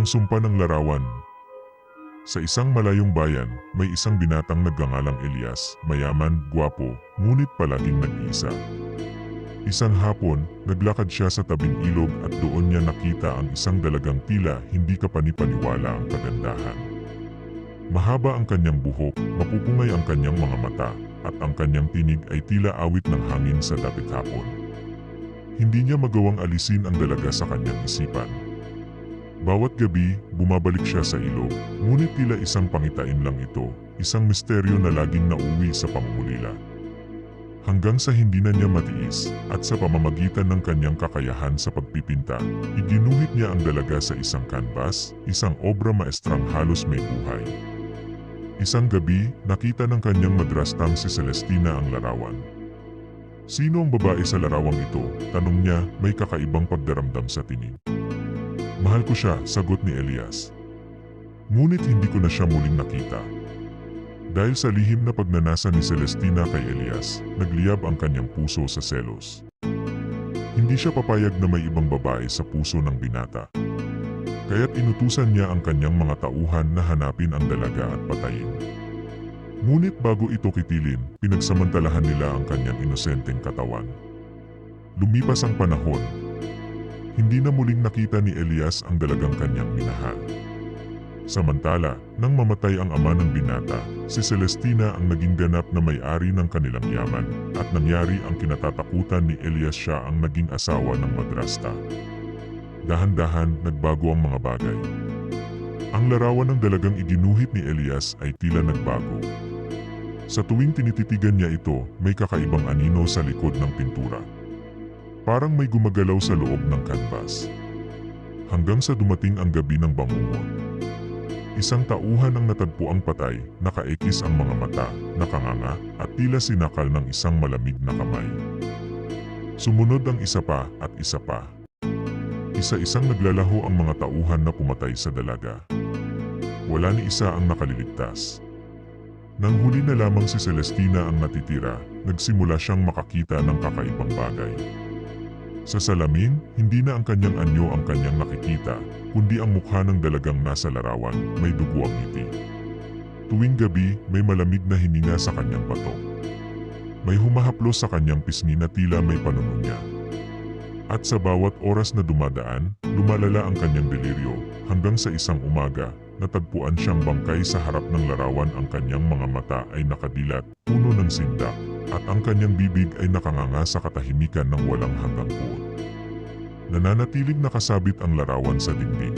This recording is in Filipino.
Ang sumpa ng larawan. Sa isang malayong bayan, may isang binatang nagngangalang Elias, mayaman, gwapo, ngunit palaging nag-iisa. Isang hapon, naglakad siya sa tabing ilog at doon niya nakita ang isang dalagang tila hindi kapanipaniwala ang kagandahan. Mahaba ang kanyang buhok, mapupungay ang kanyang mga mata, at ang kanyang tinig ay tila awit ng hangin sa dapit hapon. Hindi niya magawang alisin ang dalaga sa kanyang isipan. Bawat gabi, bumabalik siya sa ilog, ngunit tila isang pangitain lang ito, isang misteryo na laging nauwi sa pamumulila. Hanggang sa hindi na niya matiis, at sa pamamagitan ng kanyang kakayahan sa pagpipinta, iginuhit niya ang dalaga sa isang kanbas, isang obra maestrang halos may buhay. Isang gabi, nakita ng kanyang madrastang si Celestina ang larawan. Sino ang babae sa larawang ito? Tanong niya, may kakaibang pagdaramdam sa tingin. Mahal ko siya, sagot ni Elias. Ngunit hindi ko na siya muling nakita. Dahil sa lihim na pagnanasa ni Celestina kay Elias, nagliyab ang kanyang puso sa selos. Hindi siya papayag na may ibang babae sa puso ng binata. Kaya't inutusan niya ang kanyang mga tauhan na hanapin ang dalaga at patayin. Ngunit bago ito kitilin, pinagsamantalahan nila ang kanyang inosenteng katawan. Lumipas ang panahon. Hindi na muling nakita ni Elias ang dalagang kanyang minahal. Samantala, nang mamatay ang ama ng binata, si Celestina ang naging ganap na may-ari ng kanilang yaman, at nangyari ang kinatatakutan ni Elias, siya ang naging asawa ng madrasta. Dahan-dahan, nagbago ang mga bagay. Ang larawan ng dalagang iginuhit ni Elias ay tila nagbago. Sa tuwing tinititigan niya ito, may kakaibang anino sa likod ng pintura. Parang may gumagalaw sa loob ng kanbas. Hanggang sa dumating ang gabi ng bangungot. Isang tauhan ang natagpuang patay, nakaekis ang mga mata, nakanganga, at tila sinakal ng isang malamig na kamay. Sumunod ang isa pa at isa pa. Isa-isang naglalaho ang mga tauhan na pumatay sa dalaga. Wala ni isa ang nakaliligtas. Nang huli na lamang si Celestina ang natitira, nagsimula siyang makakita ng kakaibang bagay. Sa salamin, hindi na ang kanyang anyo ang kanyang nakikita, kundi ang mukha ng dalagang nasa larawan, may dugo ang ngiti. Tuwing gabi, may malamig na hininga sa kanyang batok. May humahaplos sa kanyang pisngi na tila may panununya. At sa bawat oras na dumadaan, lumalala ang kanyang deliryo, hanggang sa isang umaga, natagpuan siyang bangkay sa harap ng larawan. Ang kanyang mga mata ay nakadilat, puno ng sindak, at ang kanyang bibig ay nakanganga sa katahimikan ng walang hanggang puot. Nananatiling nakasabit ang larawan sa dingding,